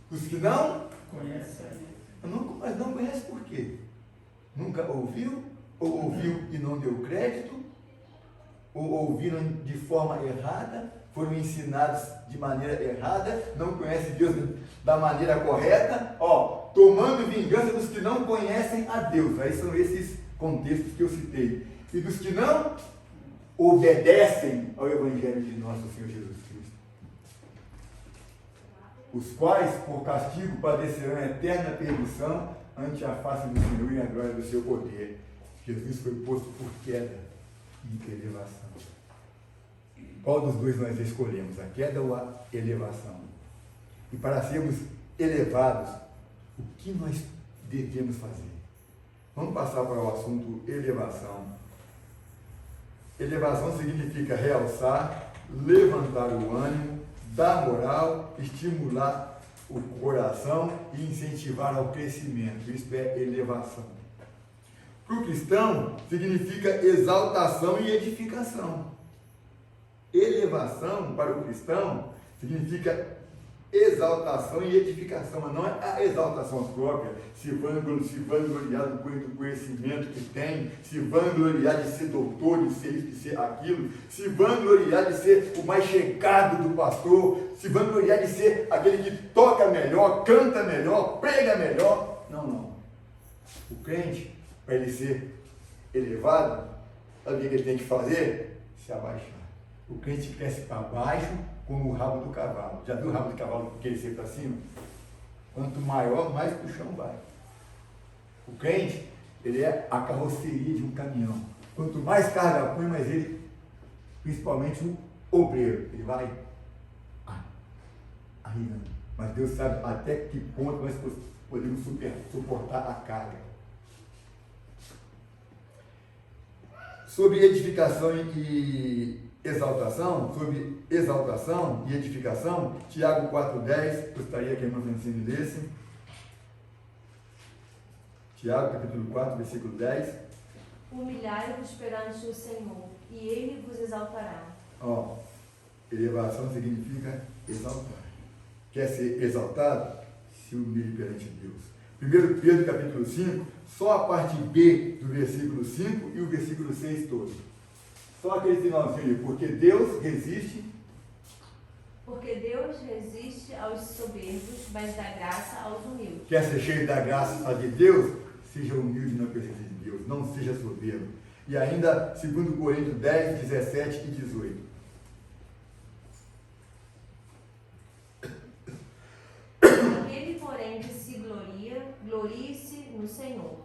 A: Dos que não
B: Conhece.
A: Mas não conhece por quê? Nunca ouviu? Ou ouviu e não deu crédito? Ou ouviram de forma errada? Foram ensinados de maneira errada? Não conhecem Deus da maneira correta? Tomando vingança dos que não conhecem a Deus. Aí são esses contextos que eu citei. E dos que não obedecem ao Evangelho de nosso Senhor Jesus Cristo. Os quais, por castigo, padecerão eterna perdição ante a face do Senhor e a glória do seu poder. Jesus foi posto por queda e elevação. Qual dos dois nós escolhemos? A queda ou a elevação? E para sermos elevados, o que nós devemos fazer? Vamos passar para o assunto elevação. Elevação significa realçar, levantar o ânimo, dar moral, estimular o coração e incentivar ao crescimento. Isso é elevação. Para o cristão, significa exaltação e edificação. Elevação para o cristão significa exaltação e edificação, mas não é a exaltação própria, se vangloriar do conhecimento que tem, se vangloriar de ser doutor, de ser isso, de ser aquilo, se vangloriar de ser o mais chegado do pastor, se vangloriar de ser aquele que toca melhor, canta melhor, prega melhor. Não. O crente, para ele ser elevado, sabe o que ele tem que fazer? se abaixar. O crente cresce para baixo como o rabo do cavalo. Já viu o rabo do cavalo crescer para cima? Quanto maior, mais para o chão vai. O crente, ele é a carroceria de um caminhão. Quanto mais carga põe, mais ele, principalmente o obreiro, ele vai arriando. Mas Deus sabe até que ponto nós podemos suportar a carga. Sobre edificação e exaltação, sobre exaltação e edificação, Tiago 4,10, gostaria que a irmã Francine lesse. Tiago, capítulo 4, versículo 10.
D: Humilhai-vos perante o Senhor, e Ele vos exaltará.
A: Ó, elevação significa exaltar. Quer ser exaltado? Se humilhe perante Deus. 1 Pedro, capítulo 5, só a parte B do versículo 5 e o versículo 6 todo. Só aquele finalzinho, porque Deus resiste
D: aos soberbos, mas dá graça aos humildes.
A: Quer ser cheio da graça de Deus? Seja humilde na presença de Deus, não seja soberbo. E ainda, 2 Coríntios 10, 17 e 18.
D: Aquele, porém, que se gloria, glorie-se no Senhor.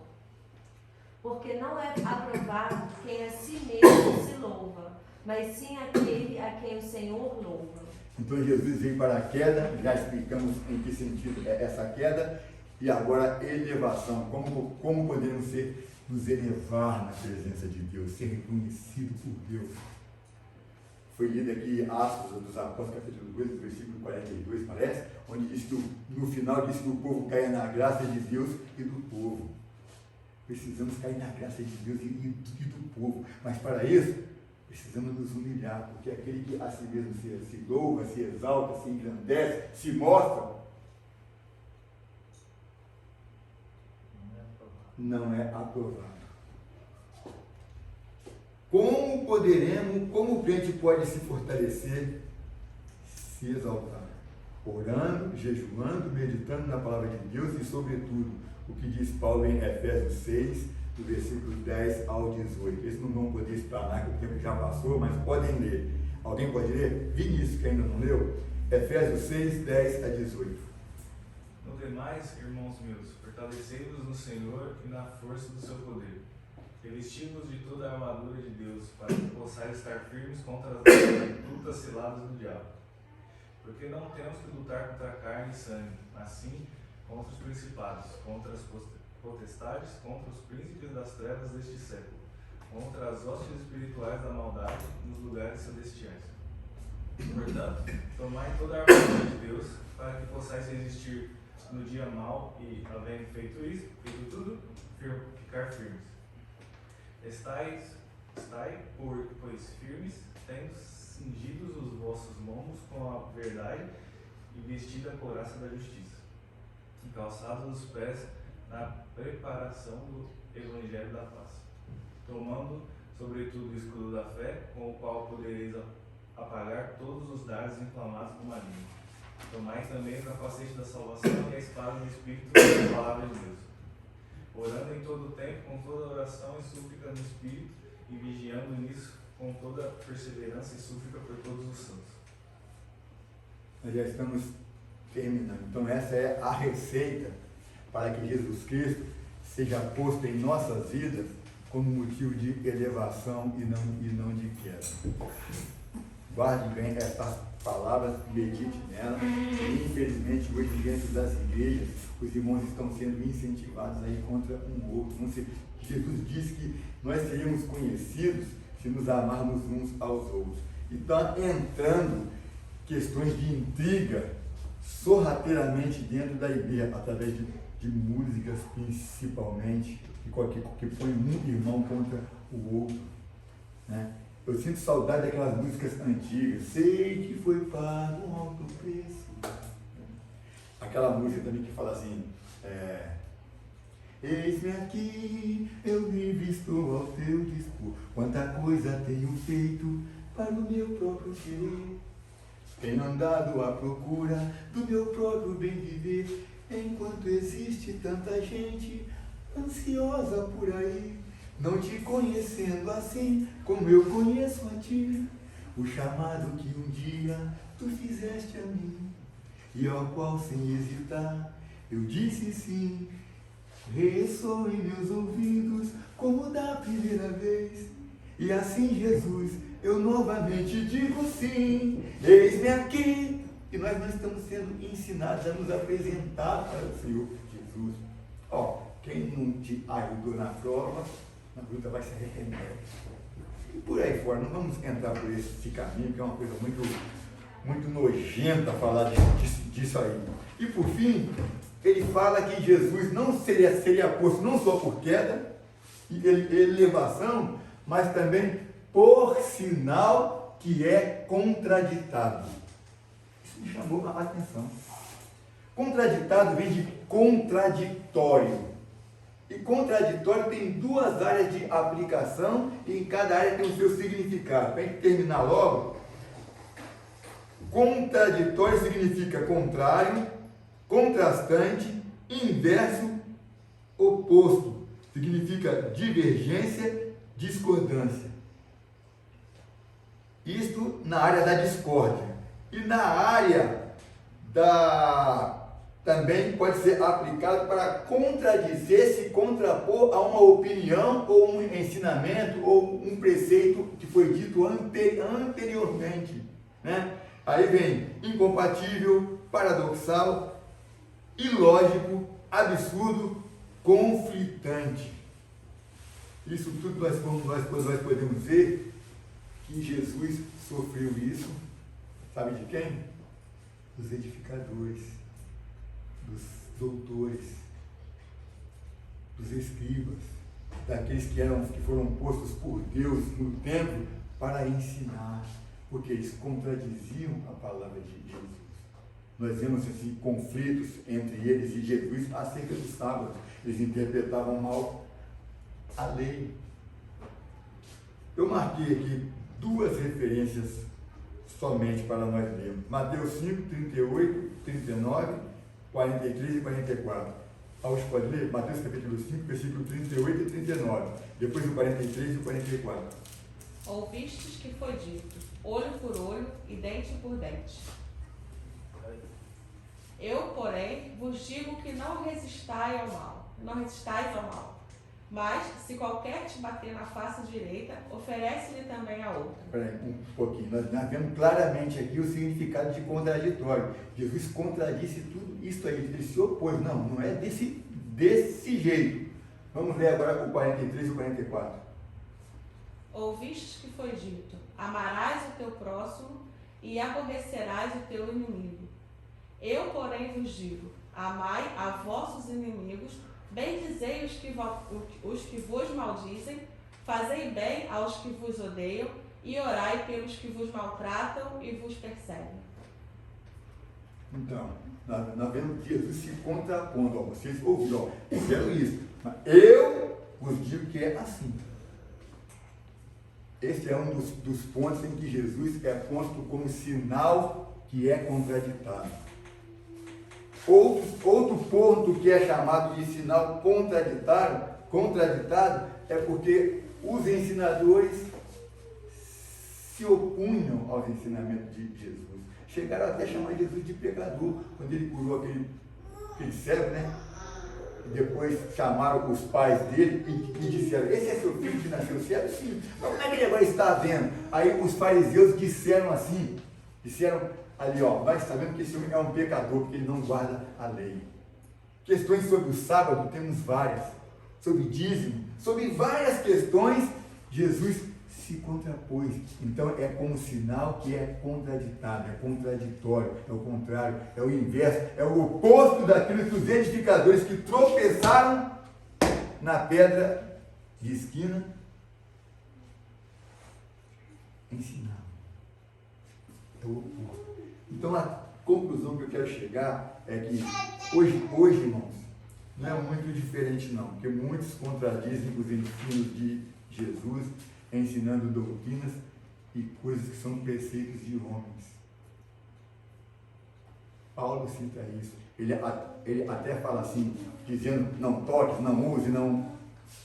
D: Porque não é aprovado quem a si mesmo se louva, mas sim aquele a quem o Senhor louva.
A: Então Jesus veio para a queda, já explicamos em que sentido é essa queda, e agora elevação, como podemos nos elevar na presença de Deus, ser reconhecido por Deus. Foi lido aqui Atos dos Apóstolos, capítulo 2, versículo 42, parece, onde diz que no final diz que o povo caia na graça de Deus e do povo. Precisamos cair na graça de Deus e do povo, mas para isso precisamos nos humilhar, porque aquele que a si mesmo se louva, se exalta, se engrandece, se mostra, não é aprovado. Como o crente pode se fortalecer, se exaltar? Orando, jejuando, meditando na palavra de Deus e, sobretudo, o que diz Paulo em Efésios 6, do versículo 10 ao 18. Eles não vão poder explanar, que o tempo já passou, mas podem ler. Alguém pode ler? Vinícius, que ainda não leu? Efésios 6, 10 a 18.
H: No demais, irmãos meus, fortalecei-vos no Senhor e na força do seu poder. Revesti-vos de toda a armadura de Deus, para que possais estar firmes contra as astutas ciladas do diabo. Porque não temos que lutar contra a carne e sangue, mas sim contra os principados, contra as potestades, contra os príncipes das trevas deste século, contra as hostes espirituais da maldade nos lugares celestiais. Portanto, tomai toda a armadura de Deus, para que possais resistir no dia mau e, havendo feito tudo, ficar firmes. Estai, pois, firmes, tendo cingidos os vossos lombos com a verdade e vestida a couraça da justiça, e calçados os pés na preparação do evangelho da paz, tomando, sobretudo, o escudo da fé, com o qual podereis apagar todos os dardos inflamados do maligno. Tomai também o capacete da salvação e a espada do Espírito, e a palavra de Deus, orando em todo o tempo, com toda oração e súplica no Espírito, e vigiando nisso com toda perseverança e súplica por todos os santos.
A: Nós já estamos terminando. Então essa é a receita para que Jesus Cristo seja posto em nossas vidas como motivo de elevação e não de queda. Guarde bem estas palavras, medite nelas. Infelizmente, hoje dentro das igrejas, os irmãos estão sendo incentivados a ir contra um outro. Jesus disse que nós seríamos conhecidos se nos amarmos uns aos outros. E está entrando questões de intriga sorrateiramente dentro da igreja, através de músicas principalmente, que põe um irmão contra o outro, né? Eu sinto saudade daquelas músicas antigas. Sei que foi pago um alto preço. Aquela música também que fala assim, eis-me aqui, eu vivo, estou ao teu dispor. Quanta coisa tenho feito para o meu próprio querer. Tenho andado à procura do meu próprio bem viver, enquanto existe tanta gente ansiosa por aí. não te conhecendo assim como eu conheço a ti, o chamado que um dia tu fizeste a mim, e ao qual sem hesitar eu disse sim, ressoou em meus ouvidos como da primeira vez, e assim, Jesus, eu novamente digo sim, eis-me aqui. E nós não estamos sendo ensinados a nos apresentar para o Senhor Jesus. Quem não te ajudou na prova, na luta vai se arrepender. E por aí fora, não vamos entrar por esse caminho, que é uma coisa muito nojenta falar disso aí. E por fim, ele fala que Jesus não seria posto não só por queda e elevação, mas também por sinal que é contraditado. Isso me chamou a atenção. Contraditado vem de contraditório. E contraditório tem duas áreas de aplicação e em cada área tem o seu significado. Para a gente terminar logo, contraditório significa contrário, contrastante, inverso, oposto. Significa divergência, discordância. Isto na área da discórdia. E na área também pode ser aplicado para contradizer, se contrapor a uma opinião ou um ensinamento ou um preceito que foi dito anteriormente, né? Aí vem incompatível, paradoxal, ilógico, absurdo, conflitante. Isso tudo nós podemos ver que Jesus sofreu isso, sabe de quem? Dos edificadores, dos doutores, dos escribas, daqueles que foram postos por Deus no templo para ensinar, porque eles contradiziam a palavra de Jesus. Nós vemos assim, conflitos entre eles e Jesus acerca do sábado. Eles interpretavam mal a lei. Eu marquei aqui duas referências somente para nós lermos. Mateus 5, 38, 39, 43 e 44. Alguém pode ler? Mateus capítulo 5, versículo 38 e 39. Depois o 43 e o 44.
G: Ouvistes que foi dito, olho por olho e dente por dente. Eu, porém, vos digo que não resistais ao mal. Mas, se qualquer te bater na face direita, oferece-lhe também a outra.
A: Espera aí, um pouquinho. Nós vemos claramente aqui o significado de contraditório. Jesus contradisse tudo isso aí, ele se opôs. Não é desse jeito. Vamos ler agora o 43 e o 44.
G: Ouvistes que foi dito, amarás o teu próximo e aborrecerás o teu inimigo. Eu, porém, vos digo, amai a vossos inimigos, bendizei os que vos maldizem, fazei bem aos que vos odeiam e orai pelos que vos maltratam e vos perseguem.
A: Então, nós vemos Jesus se contrapondo. Vocês ouviram, fizeram isso, mas eu vos digo que é assim. Esse é um dos pontos em que Jesus é posto como sinal que é contraditado. Outro ponto que é chamado de sinal contraditado é porque os ensinadores se opunham aos ensinamentos de Jesus. Chegaram até a chamar Jesus de pecador, quando ele curou aquele cego, né? E depois chamaram os pais dele e disseram, esse é seu filho que nasceu cego? Sim. Mas como é que ele agora está vendo? Aí os fariseus disseram ali, nós sabemos que esse homem é um pecador, porque ele não guarda a lei. Questões sobre o sábado, temos várias. Sobre dízimo, sobre várias questões, Jesus se contrapôs. Então é como sinal que é contraditado, é contraditório, é o contrário, é o inverso, é o oposto daquilo que os edificadores que tropeçaram na pedra de esquina ensinaram. É o oposto. Então a conclusão que eu quero chegar é que hoje, irmãos, não é muito diferente não, porque muitos contradizem os ensinos de Jesus, ensinando doutrinas e coisas que são preceitos de homens. Paulo cita isso. Ele até fala assim, dizendo, não toques, não use, não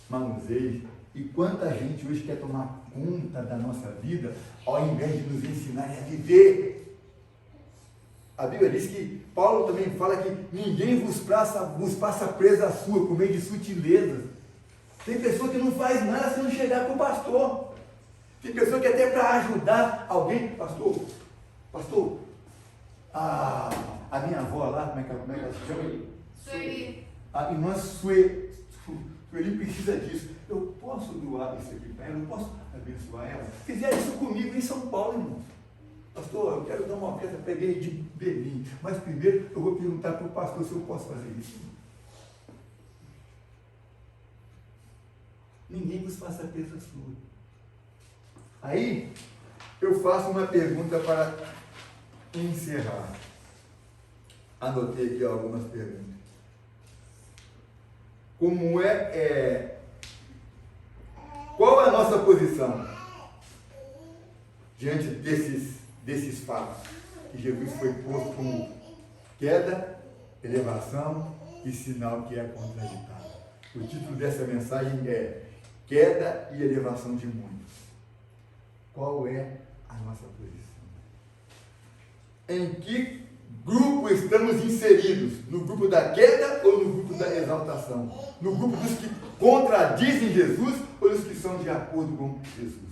A: manuseie. E quanta gente hoje quer tomar conta da nossa vida, ao invés de nos ensinar a viver. A Bíblia diz que, Paulo também fala que ninguém vos passa presa sua, por meio de sutilezas. Tem pessoa que não faz nada se não chegar para o pastor. Tem pessoa que até para ajudar alguém, pastor, a minha avó lá, como é que ela se chama?
F: Sueli.
A: A irmã Sueli precisa disso. Eu posso doar isso aqui para ela? Eu posso abençoar ela? Fizeram isso comigo em São Paulo, irmão. Pastor, eu quero dar uma oferta para a igreja de Belém, mas primeiro eu vou perguntar para o pastor se eu posso fazer isso. Ninguém vos faça presa sua. Aí, eu faço uma pergunta para encerrar. Anotei aqui algumas perguntas. Qual é a nossa posição diante desses fatos? Que Jesus foi posto como queda, elevação e sinal que é contraditário. O título dessa mensagem é Queda e Elevação de Muitos. Qual é a nossa posição? Em que grupo estamos inseridos? No grupo da queda ou no grupo da exaltação? No grupo dos que contradizem Jesus ou dos que são de acordo com Jesus?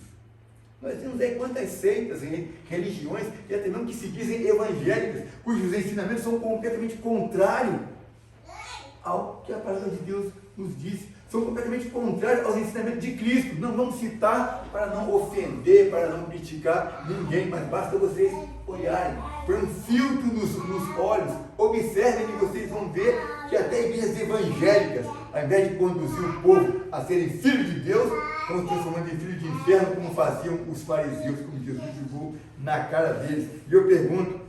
A: Nós temos aí quantas seitas e religiões, e até mesmo que se dizem evangélicas, cujos ensinamentos são completamente contrários ao que a palavra de Deus nos diz. São completamente contrários aos ensinamentos de Cristo. Não vamos citar para não ofender, para não criticar ninguém, mas basta vocês olharem, põe um filtro nos olhos, observem que vocês vão ver que até igrejas evangélicas, ao invés de conduzir o povo a serem filhos de Deus, estão transformando em filhos de inferno, como faziam os fariseus, como Jesus jogou na cara deles. E eu pergunto,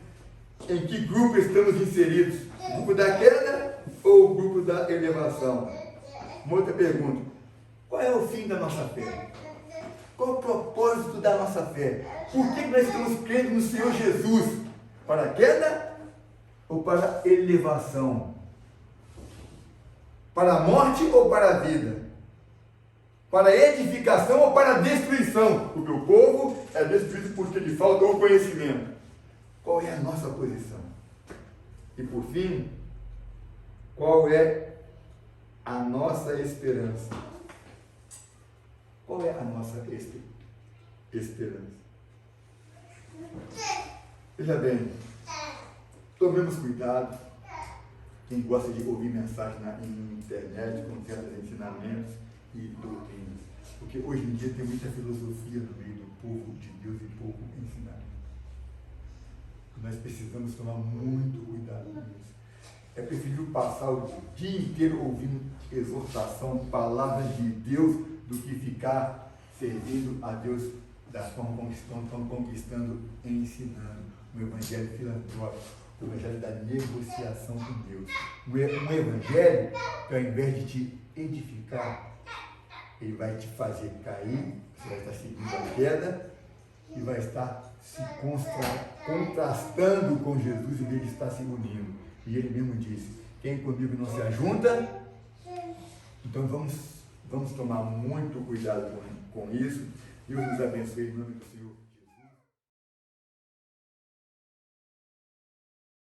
A: em que grupo estamos inseridos? O grupo da queda ou o grupo da elevação? Uma outra pergunta, qual é o fim da nossa fé? Qual o propósito da nossa fé? Por que nós estamos crendo no Senhor Jesus? Para a queda ou para a elevação? Para a morte ou para a vida? Para a edificação ou para a destruição? Porque o povo é destruído porque lhe falta o conhecimento. Qual é a nossa posição? E por fim, qual é a nossa esperança? Qual é a nossa esperança? Veja bem, tomemos cuidado. Quem gosta de ouvir mensagem na internet com certos ensinamentos e doutrinas, porque hoje em dia tem muita filosofia no meio do povo de Deus e pouco ensinamento. Nós precisamos tomar muito cuidado com isso. É preferível passar o dia inteiro ouvindo exortação, palavras de Deus, do que ficar servindo a Deus da forma como estão conquistando e ensinando. Um evangelho filantrópico, o evangelho da negociação com Deus. Um evangelho que, ao invés de te edificar, ele vai te fazer cair, você vai estar seguindo a queda e vai estar se contrastando com Jesus em vez de estar se unindo. E ele mesmo disse, quem comigo não se ajunta, então vamos tomar muito cuidado com isso. Deus nos abençoe em nome do Senhor.